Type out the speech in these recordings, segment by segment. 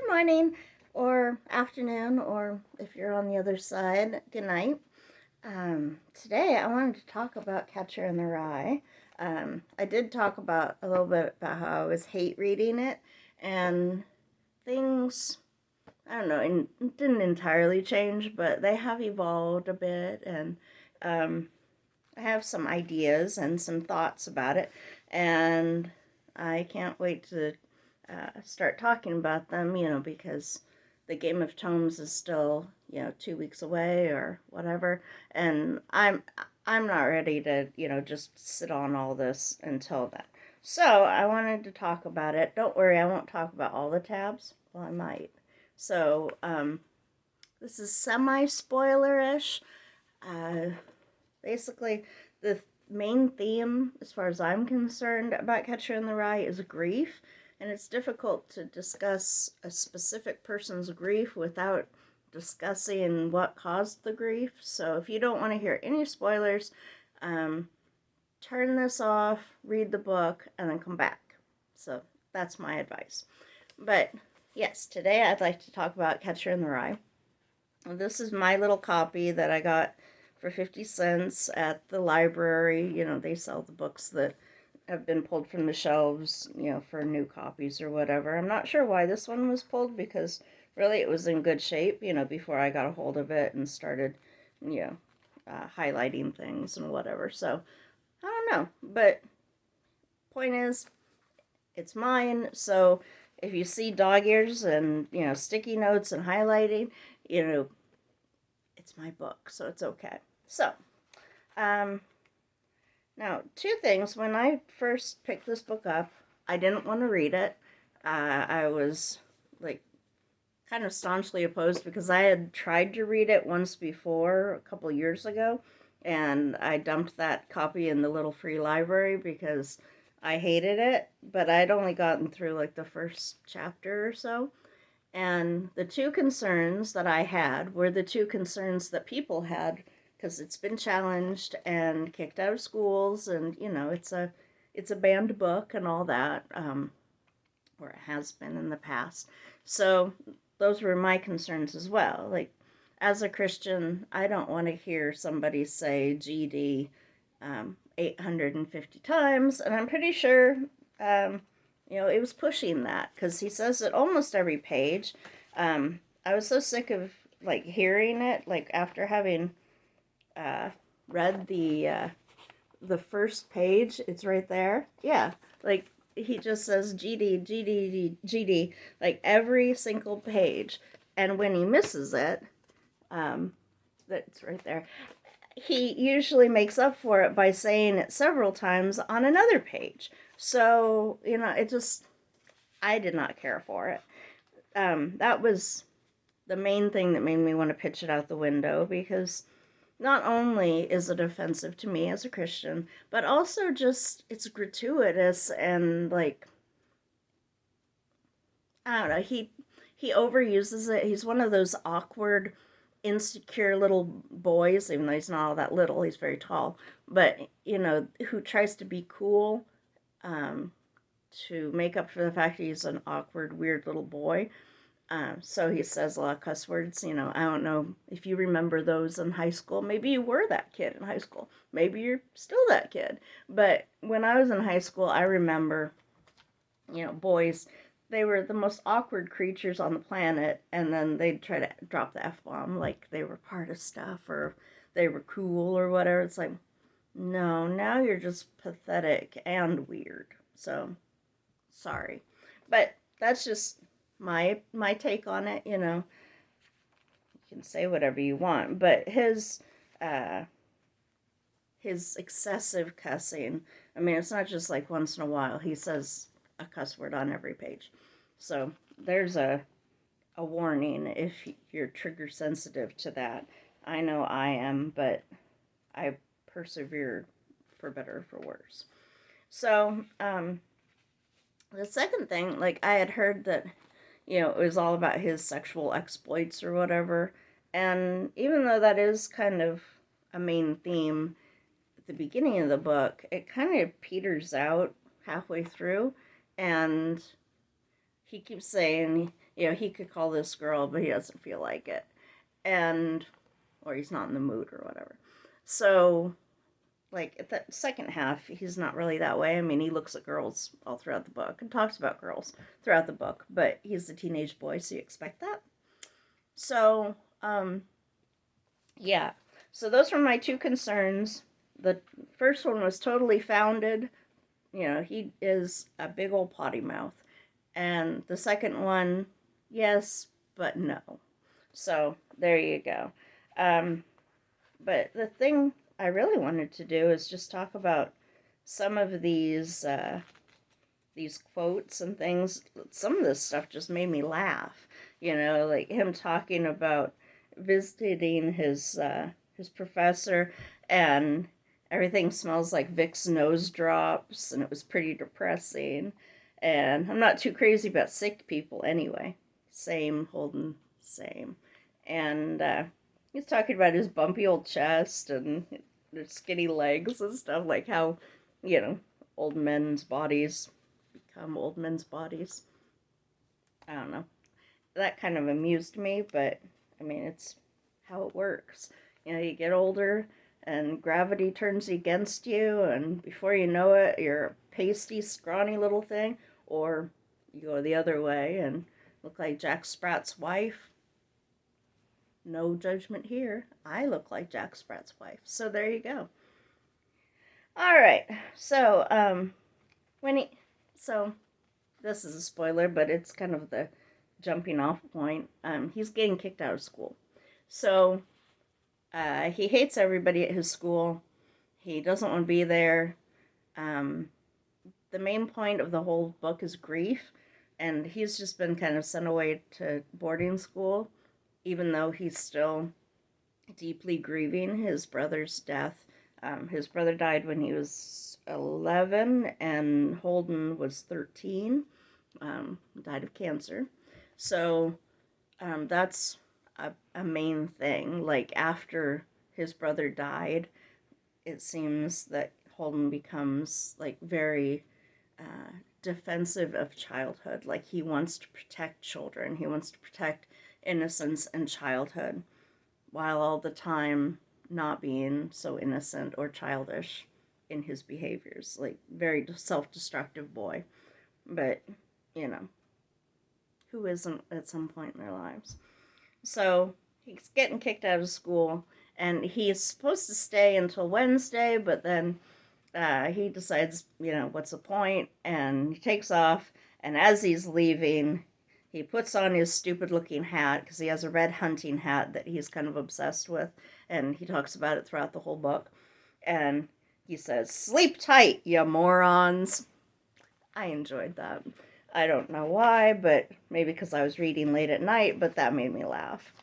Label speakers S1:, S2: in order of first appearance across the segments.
S1: good morning, or afternoon, or if you're on the other side, good night. Today I wanted to talk about Catcher in the Rye. I did talk about a little bit about how I was hate reading it, and things, I don't know, didn't entirely change, but they have evolved a bit, and um, I have some ideas and some thoughts about it, and I can't wait to start talking about them, because the Game of Tomes is still, 2 weeks away or whatever, and I'm not ready to, just sit on all this until then. So I wanted to talk about it. Don't worry, I won't talk about all the tabs. Well, I might. So this is semi-spoilerish. Uh, Basically, the main theme, as far as I'm concerned, about Catcher in the Rye is grief, and it's difficult to discuss a specific person's grief without discussing what caused the grief. So if you don't want to hear any spoilers, um, turn this off, read the book, and then come back. So that's my advice. But yes, today I'd like to talk about Catcher in the Rye. This is my little copy that I got for 50 cents at the library. They sell the books that have been pulled from the shelves, for new copies or whatever. I'm not sure why this one was pulled because really it was in good shape, before I got a hold of it and started, highlighting things and whatever. So I don't know. But point is, it's mine. So if you see dog ears and, sticky notes and highlighting, it's my book, so it's okay. So, um, now, two things. When I first picked this book up, I didn't want to read it. I was, like, kind of staunchly opposed because I had tried to read it once before, a couple years ago, and I dumped that copy in the little free library because I hated it, but I'd only gotten through, like, the first chapter or so. And the two concerns that I had were the two concerns that people had because it's been challenged and kicked out of schools, and it's a banned book and all that, or it has been in the past. So those were my concerns as well. Like, as a Christian, I don't want to hear somebody say GD 850 times, and I'm pretty sure it was pushing that because he says it almost every page. I was so sick of like hearing it, like after having uh, read the first page. It's right there. Yeah, like he just says GD GD GD like every single page, and when he misses it, that's right there. He usually makes up for it by saying it several times on another page. So, it just, I did not care for it. That was the main thing that made me want to pitch it out the window because not only is it offensive to me as a Christian, but also just it's gratuitous and like I don't know, he overuses it. He's one of those awkward, insecure little boys, even though he's not all that little, he's very tall, but who tries to be cool, um, to make up for the fact he's an awkward, weird little boy. So he says a lot of cuss words. I don't know if you remember those in high school. Maybe you were that kid in high school. Maybe you're still that kid. But when I was in high school, I remember, boys, they were the most awkward creatures on the planet. And then they'd try to drop the F-bomb like they were part of stuff or they were cool or whatever. It's like, no, now you're just pathetic and weird. So, sorry. But that's just my take on it. You can say whatever you want, but uh his excessive cussing, I mean, it's not just like once in a while he says a cuss word on every page. So there's a warning if you're trigger sensitive to that. I know I am, but I persevered for better or for worse. So the second thing, like I had heard that it was all about his sexual exploits or whatever. And even though that is kind of a main theme at the beginning of the book, it kind of peters out halfway through. And he keeps saying he could call this girl, but he doesn't feel like it. And, or he's not in the mood or whatever. So, like, at the second half, he's not really that way. I mean, he looks at girls all throughout the book and talks about girls throughout the book, but he's a teenage boy, so you expect that. So, yeah. So those were my two concerns. The first one was totally founded. He is a big old potty mouth. And the second one, yes, but no. So there you go. But the thing I really wanted to do is just talk about some of these quotes and things. Some of this stuff just made me laugh. Like him talking about visiting his professor, and everything smells like Vicks nose drops, and it was pretty depressing. And I'm not too crazy about sick people anyway. Same, Holden, same. And he's talking about his bumpy old chest and his skinny legs and stuff, like how, old men's bodies become old men's bodies. I don't know. That kind of amused me, but I mean, it's how it works. You get older and gravity turns against you, and before you know it, you're a pasty, scrawny little thing, or you go the other way and look like Jack Sprat's wife. No judgment here. I look like Jack Sprat's wife. So there you go. All right. So, so this is a spoiler, but it's kind of the jumping off point. He's getting kicked out of school. So, he hates everybody at his school. He doesn't want to be there. The main point of the whole book is grief, and he's just been kind of sent away to boarding school, even though he's still deeply grieving his brother's death. His brother died when he was 11, and Holden was 13. Died of cancer. So that's a main thing. Like, after his brother died, it seems that Holden becomes like very defensive of childhood. Like, he wants to protect children. He wants to protect innocence and childhood, while all the time not being so innocent or childish in his behaviors. Like, very self-destructive boy. But, who isn't at some point in their lives? So he's getting kicked out of school, and he's supposed to stay until Wednesday, but then he decides, what's the point? And he takes off, and as he's leaving, he puts on his stupid-looking hat, because he has a red hunting hat that he's kind of obsessed with, and he talks about it throughout the whole book. And he says, "Sleep tight, you morons." I enjoyed that. I don't know why, but maybe because I was reading late at night, but that made me laugh.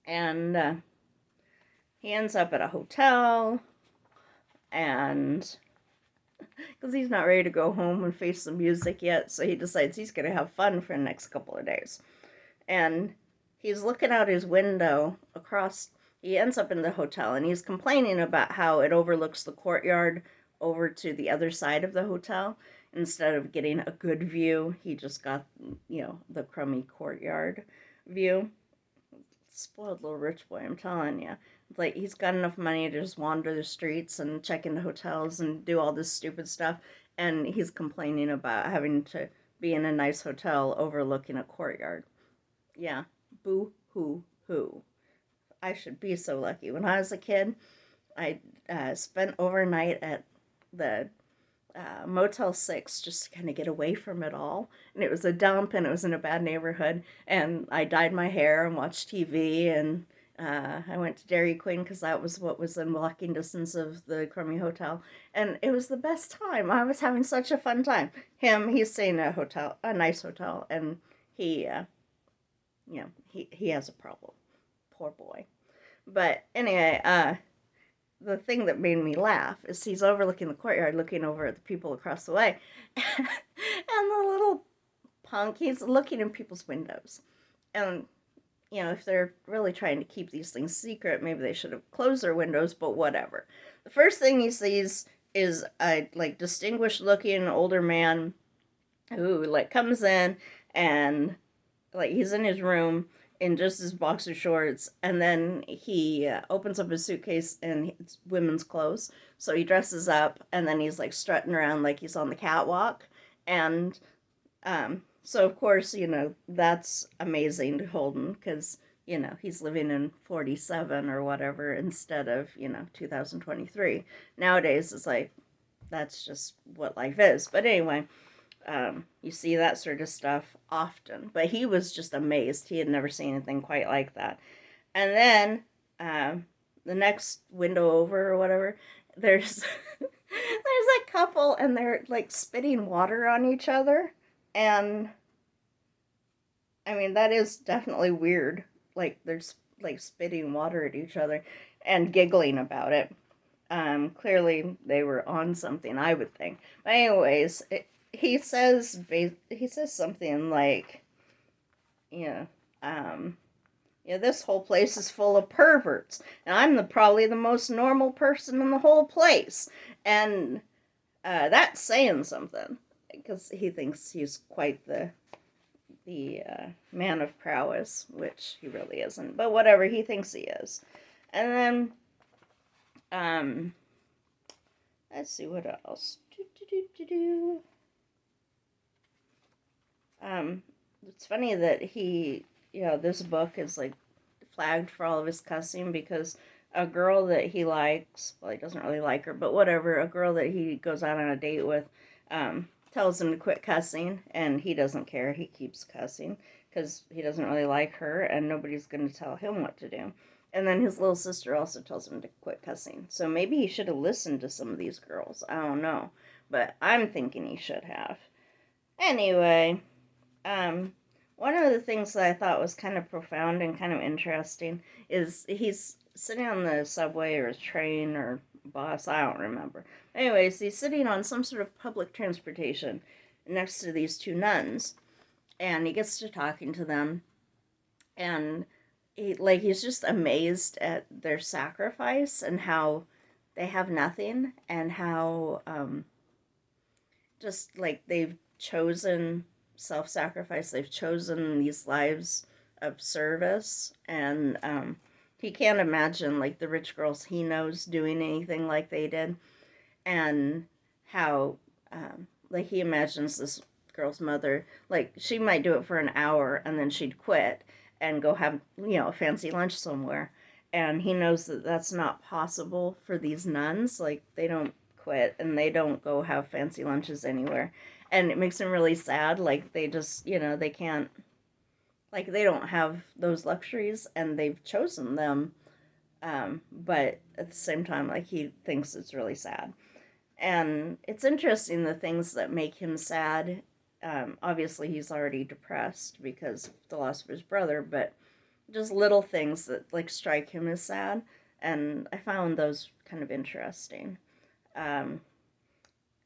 S1: And he ends up at a hotel, and because he's not ready to go home and face the music yet, so he decides he's going to have fun for the next couple of days. And he's looking out his window across. He ends up in the hotel, and he's complaining about how it overlooks the courtyard over to the other side of the hotel. Instead of getting a good view, he just got, the crummy courtyard view. Spoiled little rich boy, I'm telling you. Like, he's got enough money to just wander the streets and check into hotels and do all this stupid stuff, and he's complaining about having to be in a nice hotel overlooking a courtyard. Yeah, boo-hoo-hoo. I should be so lucky. When I was a kid, I spent overnight at the Motel 6 just to kind of get away from it all. And it was a dump, and it was in a bad neighborhood. And I dyed my hair and watched TV, and I went to Dairy Queen because that was what was in walking distance of the crummy hotel. And it was the best time. I was having such a fun time. He's staying in a nice hotel, and he has a problem. Poor boy. But anyway, the thing that made me laugh is he's overlooking the courtyard, looking over at the people across the way. And the little punk, he's looking in people's windows. And, if they're really trying to keep these things secret, maybe they should have closed their windows, but whatever. The first thing he sees is a, distinguished looking older man who, comes in and like he's in his room in just his boxer shorts, and then he opens up his suitcase and it's women's clothes. So he dresses up, and then he's like strutting around like he's on the catwalk. And so of course, that's amazing to Holden because he's living in 47 or whatever instead of 2023. Nowadays, it's like that's just what life is. But anyway, you see that sort of stuff often. But he was just amazed. He had never seen anything quite like that. And then the next window over or whatever, there's there's a couple and they're like spitting water on each other. And I mean, that is definitely weird. Like they're like spitting water at each other and giggling about it. Clearly they were on something, I would think. But anyways, he says something like, you know, this whole place is full of perverts, and I'm probably the most normal person in the whole place, and that's saying something because he thinks he's quite the man of prowess, which he really isn't. But whatever, he thinks he is. And then, um, let's see what else. It's funny that this book is like flagged for all of his cussing because a girl that he likes, well, he doesn't really like her, but whatever, a girl that he goes out on a date with, tells him to quit cussing, and he doesn't care. He keeps cussing because he doesn't really like her, and nobody's going to tell him what to do. And then his little sister also tells him to quit cussing. So maybe he should have listened to some of these girls. I don't know. But I'm thinking he should have. Anyway, um, one of the things that I thought was kind of profound and kind of interesting is he's sitting on the subway or train or bus, I don't remember. Anyways, he's sitting on some sort of public transportation next to these two nuns, and he gets to talking to them, and he's just amazed at their sacrifice and how they have nothing, and how just like they've chosen self-sacrifice, they've chosen these lives of service, and he can't imagine like the rich girls he knows doing anything like they did, and how like he imagines this girl's mother, like she might do it for an hour and then she'd quit and go have a fancy lunch somewhere, and he knows that that's not possible for these nuns. Like they don't quit and they don't go have fancy lunches anywhere, and it makes him really sad. Like they just they can't, like they don't have those luxuries and they've chosen them, but at the same time, like he thinks it's really sad. And it's interesting the things that make him sad. Obviously, he's already depressed because of the loss of his brother, but just little things that like strike him as sad. And I found those kind of interesting. Um,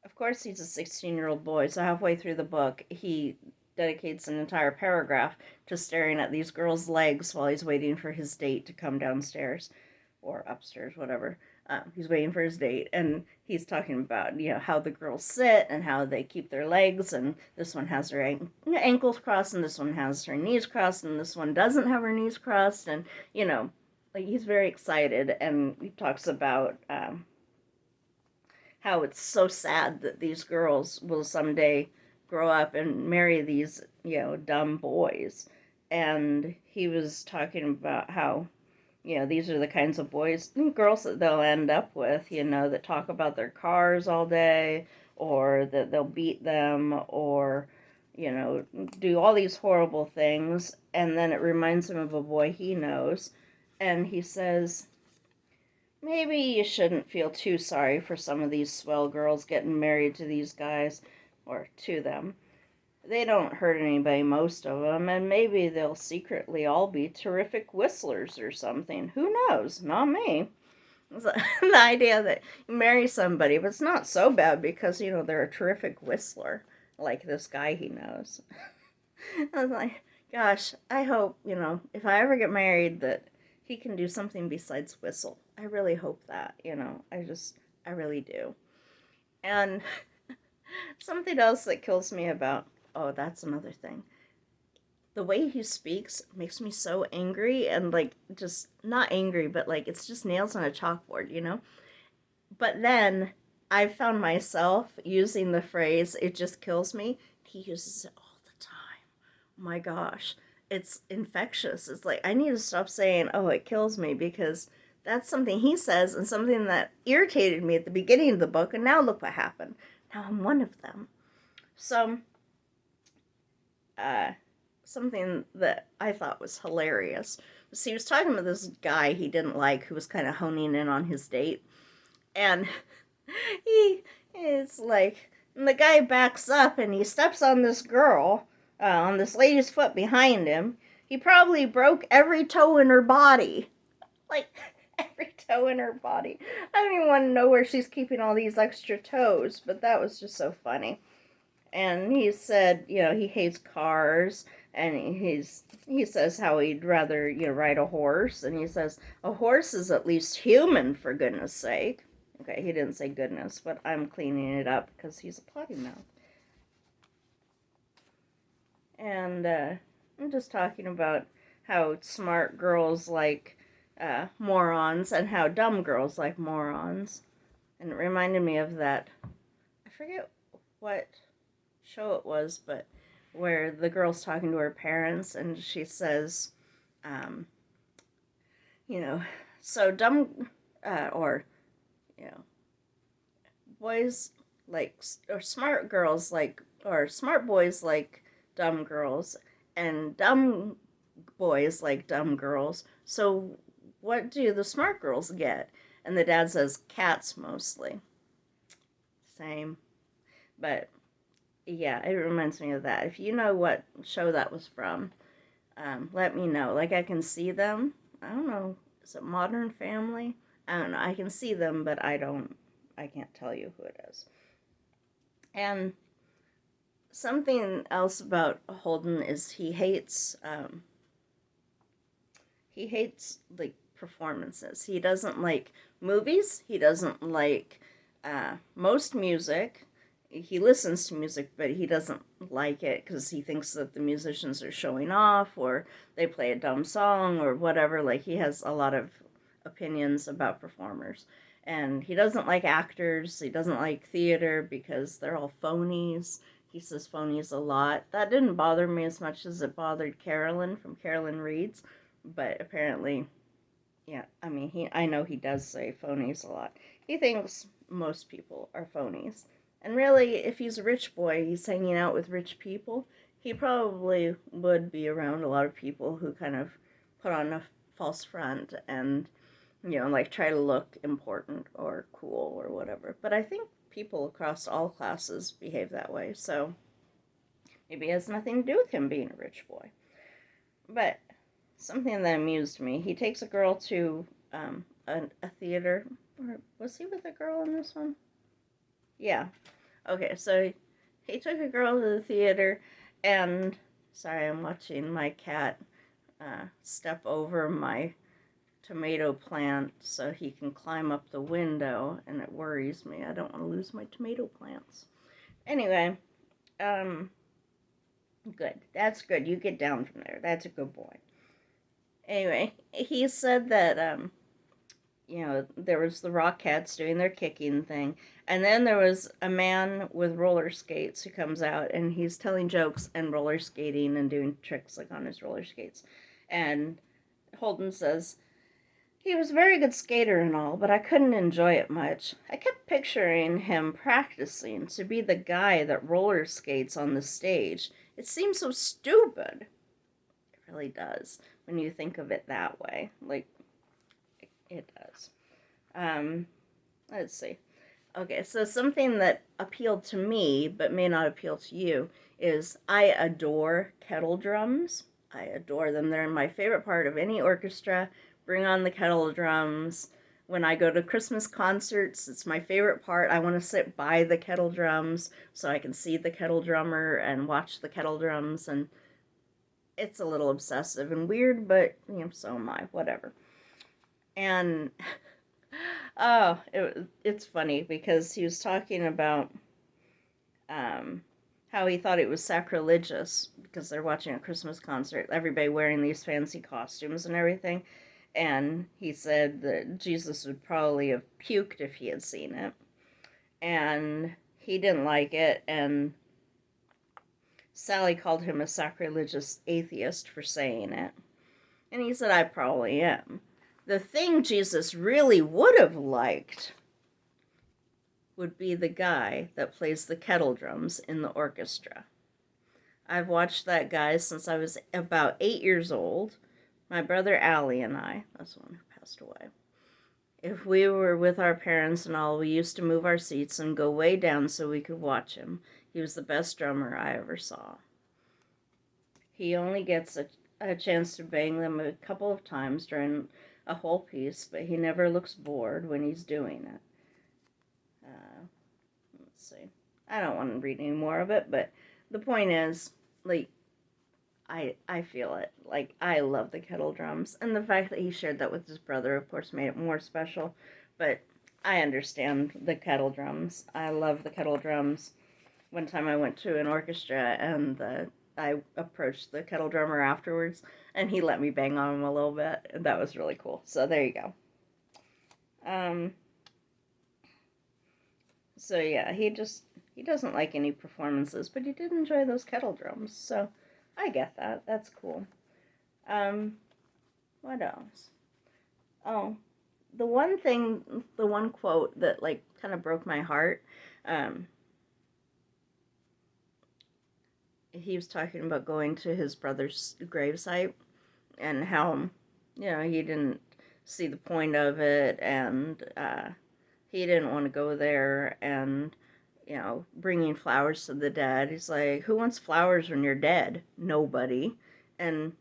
S1: of course, he's a 16-year-old boy, so halfway through the book, he dedicates an entire paragraph to staring at these girls' legs while he's waiting for his date to come downstairs or upstairs, whatever. He's waiting for his date, and he's talking about how the girls sit and how they keep their legs, and this one has her ankles crossed, and this one has her knees crossed, and this one doesn't have her knees crossed, and like he's very excited, and he talks about how it's so sad that these girls will someday grow up and marry these dumb boys, and he was talking about how these are the kinds of boys and girls that they'll end up with, that talk about their cars all day, or that they'll beat them, or, do all these horrible things. And then it reminds him of a boy he knows. And he says, maybe you shouldn't feel too sorry for some of these swell girls getting married to these guys, or to them. They don't hurt anybody, most of them, and maybe they'll secretly all be terrific whistlers or something. Who knows? Not me. The idea that you marry somebody, but it's not so bad because, they're a terrific whistler, like this guy he knows. I was like, gosh, I hope, if I ever get married, that he can do something besides whistle. I really hope that, I really do. And something else that kills me about, oh, that's another thing. the way he speaks makes me so angry, and like just not angry, but like it's just nails on a chalkboard, you know? But then I've found myself using the phrase, it just kills me. He uses it all the time. Oh my gosh. It's infectious. It's like, I need to stop saying, oh, it kills me, because that's something he says and something that irritated me at the beginning of the book, and now look what happened. Now I'm one of them. So, uh, something that I thought was hilarious was he was talking to this guy he didn't like who was kind of honing in on his date. And he is like, and the guy backs up and he steps on this girl, on this lady's foot behind him. He probably broke every toe in her body. Like, every toe in her body. I don't even want to know where she's keeping all these extra toes, but that was just so funny. And he said, you know, he hates cars, and he says how he'd rather, you know, ride a horse, and he says a horse is at least human, for goodness sake. Okay, he didn't say goodness, but I'm cleaning it up because he's a potty mouth. And I'm just talking about how smart girls like morons and how dumb girls like morons. And it reminded me of that, I forget what show it was, but where the girl's talking to her parents and she says, um, you know, so dumb, or, you know, boys like, or smart girls like, or smart boys like dumb girls, and dumb boys like dumb girls. So what do the smart girls get? And the dad says, cats mostly. Same. But yeah, it reminds me of that. If you know what show that was from, let me know. Like, I can see them. I don't know. Is it Modern Family? I don't know. I can see them, but I can't tell you who it is. And something else about Holden is he hates like performances. He doesn't like movies. He doesn't like most music. He listens to music, but he doesn't like it because he thinks that the musicians are showing off, or they play a dumb song or whatever. Like, he has a lot of opinions about performers. And he doesn't like actors. He doesn't like theater because they're all phonies. He says phonies a lot. That didn't bother me as much as it bothered Carolyn from Carolyn Reads, but apparently, yeah, I mean, I know he does say phonies a lot. He thinks most people are phonies. And really, if he's a rich boy, he's hanging out with rich people, he probably would be around a lot of people who kind of put on a false front and, you know, like try to look important or cool or whatever. But I think people across all classes behave that way, so maybe it has nothing to do with him being a rich boy. But something that amused me, he takes a girl to a theater. Or was he with a girl in this one? Yeah. Okay, so he took a girl to the theater, and sorry, I'm watching my cat step over my tomato plant so he can climb up the window, and it worries me. I don't want to lose my tomato plants. Anyway, good. That's good. You get down from there. That's a good boy. Anyway, he said that you know, there was the Rockettes doing their kicking thing, and then there was a man with roller skates who comes out, and he's telling jokes and roller skating and doing tricks like on his roller skates. And Holden says, he was a very good skater and all, but I couldn't enjoy it much. I kept picturing him practicing to be the guy that roller skates on the stage. It seems so stupid. It really does, when you think of it that way. Like, it does. Let's see. Okay, so something that appealed to me, but may not appeal to you, is I adore kettle drums. I adore them. They're my favorite part of any orchestra. Bring on the kettle drums. When I go to Christmas concerts, it's my favorite part. I want to sit by the kettle drums so I can see the kettle drummer and watch the kettle drums, and it's a little obsessive and weird, but, you know, so am I. Whatever. And it's funny because he was talking about how he thought it was sacrilegious because they're watching a Christmas concert, everybody wearing these fancy costumes and everything. And he said that Jesus would probably have puked if he had seen it. And he didn't like it, and Sally called him a sacrilegious atheist for saying it. And he said, I probably am. The thing Jesus really would have liked would be the guy that plays the kettle drums in the orchestra. I've watched that guy since I was about 8 years old. My brother Allie and I, that's the one who passed away. If we were with our parents and all, we used to move our seats and go way down so we could watch him. He was the best drummer I ever saw. He only gets a chance to bang them a couple of times during a whole piece, but he never looks bored when he's doing it. Let's see. I don't want to read any more of it, but the point is, like, I feel it. Like, I love the kettle drums. And the fact that he shared that with his brother, of course, made it more special. But I understand the kettle drums. I love the kettle drums. One time I went to an orchestra, and I approached the kettle drummer afterwards, and he let me bang on him a little bit. And that was really cool. So there you go. So yeah, he doesn't like any performances, but he did enjoy those kettle drums. So I get that. That's cool. What else? Oh, the one quote that like kind of broke my heart. He was talking about going to his brother's gravesite and how, he didn't see the point of it, and he didn't want to go there, and bringing flowers to the dead. He's like, who wants flowers when you're dead? Nobody. And,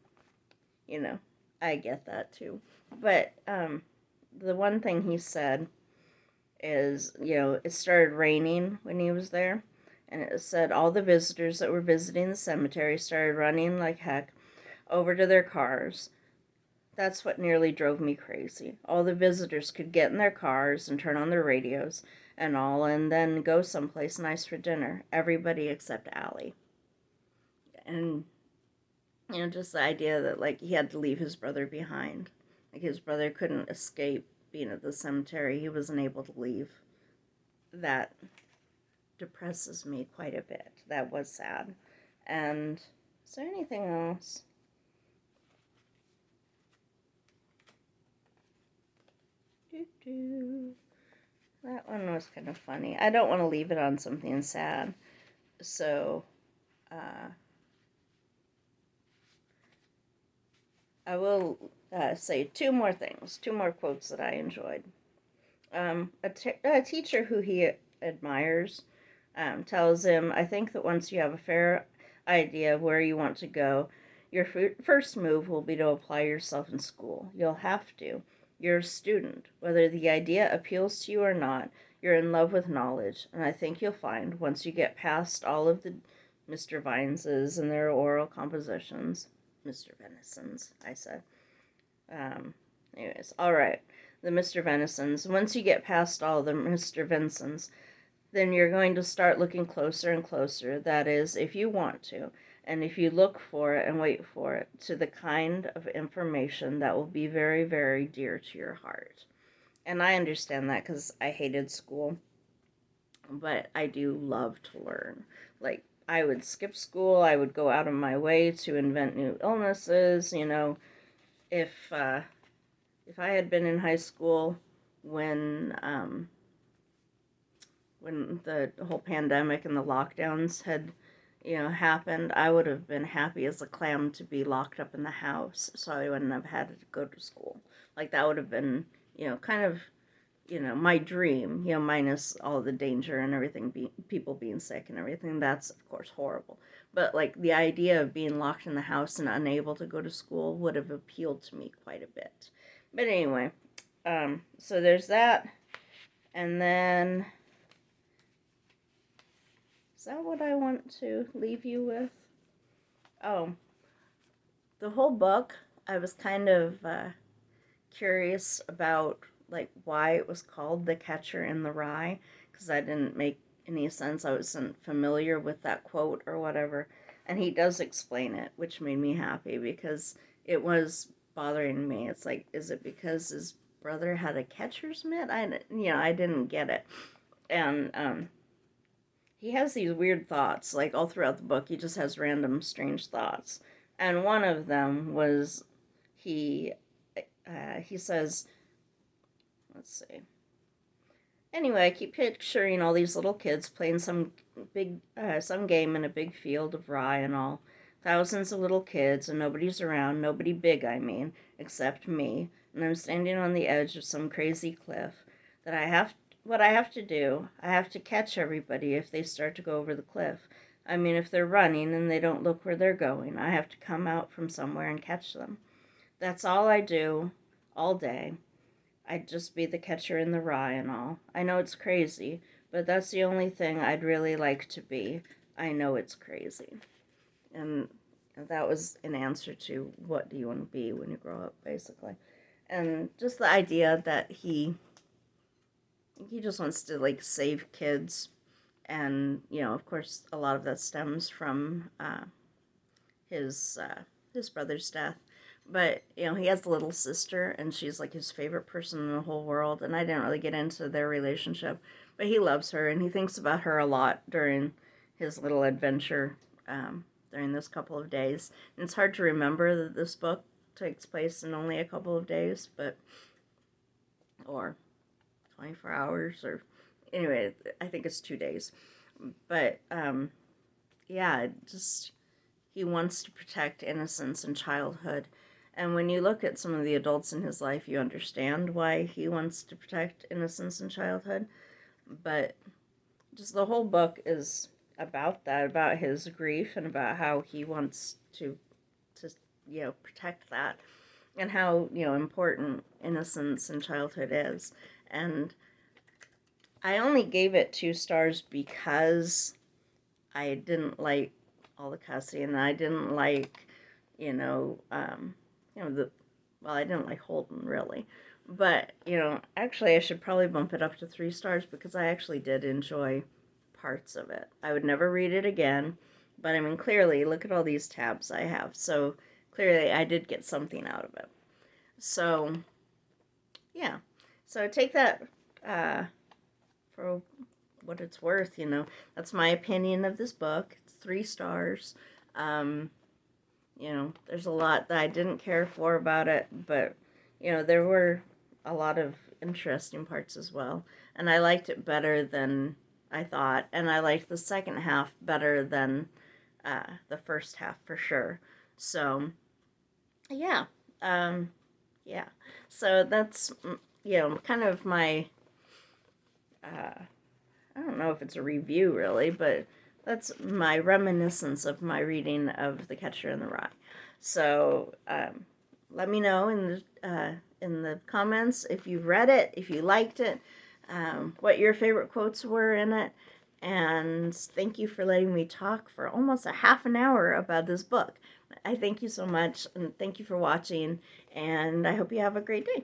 S1: I get that too. But the one thing he said is, it started raining when he was there. And it said all the visitors that were visiting the cemetery started running like heck over to their cars. That's what nearly drove me crazy. All the visitors could get in their cars and turn on their radios and all, and then go someplace nice for dinner. Everybody except Allie. And, just the idea that, like, he had to leave his brother behind. Like, his brother couldn't escape being at the cemetery. He wasn't able to leave. That depresses me quite a bit. That was sad. And is there anything else? That one was kind of funny. I don't want to leave it on something sad. So, I will say two more quotes that I enjoyed. A teacher who he admires tells him, I think that once you have a fair idea of where you want to go, your first move will be to apply yourself in school. You'll have to. You're a student. Whether the idea appeals to you or not, you're in love with knowledge, and I think you'll find, once you get past all of the Mr. Vineses and their oral compositions, Mr. Venisons, I said. Anyways, all right. The Mr. Venisons. Once you get past all the Mr. Vincents, then you're going to start looking closer and closer. That is, if you want to, and if you look for it and wait for it, to the kind of information that will be very, very dear to your heart. And I understand that because I hated school, but I do love to learn. Like, I would skip school. I would go out of my way to invent new illnesses. If I had been in high school when the whole pandemic and the lockdowns had, happened, I would have been happy as a clam to be locked up in the house, so I wouldn't have had to go to school. Like, that would have been, kind of, my dream, minus all the danger and everything, people being sick and everything. That's, of course, horrible. But, like, the idea of being locked in the house and unable to go to school would have appealed to me quite a bit. But anyway, so there's that. And then, is that what I want to leave you with? Oh, the whole book, I was kind of curious about, like, why it was called The Catcher in the Rye, because I didn't make any sense. I wasn't familiar with that quote or whatever. And he does explain it, which made me happy because it was bothering me. It's like, is it because his brother had a catcher's mitt? I didn't get it. And he has these weird thoughts, like all throughout the book. He just has random, strange thoughts. And one of them was he he says, let's see. Anyway, I keep picturing all these little kids playing some game in a big field of rye and all. Thousands of little kids, and nobody's around, nobody big, I mean, except me. And I'm standing on the edge of some crazy cliff. That I have, what I have to do, I have to catch everybody if they start to go over the cliff. I mean, if they're running and they don't look where they're going, I have to come out from somewhere and catch them. That's all I do, all day. I'd just be the catcher in the rye and all. I know it's crazy, but that's the only thing I'd really like to be. I know it's crazy. And that was an answer to what do you want to be when you grow up, basically. And just the idea that he just wants to like save kids, and of course a lot of that stems from his brother's death. But he has a little sister, and she's like his favorite person in the whole world. And I didn't really get into their relationship, but he loves her, and he thinks about her a lot during his little adventure during this couple of days. And it's hard to remember that this book takes place in only a couple of days, or 24 hours, or anyway, I think it's 2 days. But yeah, he wants to protect innocence and childhood. And when you look at some of the adults in his life, you understand why he wants to protect innocence and childhood. But just the whole book is about that, about his grief and about how he wants to protect that, and how important innocence and childhood is. And I only gave it 2 stars because I didn't like all the cussing, and I didn't like I didn't like Holden, really. But, actually I should probably bump it up to 3 stars because I actually did enjoy parts of it. I would never read it again, but I mean, clearly, look at all these tabs I have. So, clearly I did get something out of it. So, yeah. So, take that for what it's worth, That's my opinion of this book. It's 3 stars. There's a lot that I didn't care for about it, but, there were a lot of interesting parts as well. And I liked it better than I thought, and I liked the second half better than the first half for sure. So, yeah. Yeah. So that's, kind of my, I don't know if it's a review really, but that's my reminiscence of my reading of The Catcher in the Rye. So let me know in the comments if you read it, if you liked it, what your favorite quotes were in it. And thank you for letting me talk for almost a half an hour about this book. I thank you so much, and thank you for watching, and I hope you have a great day.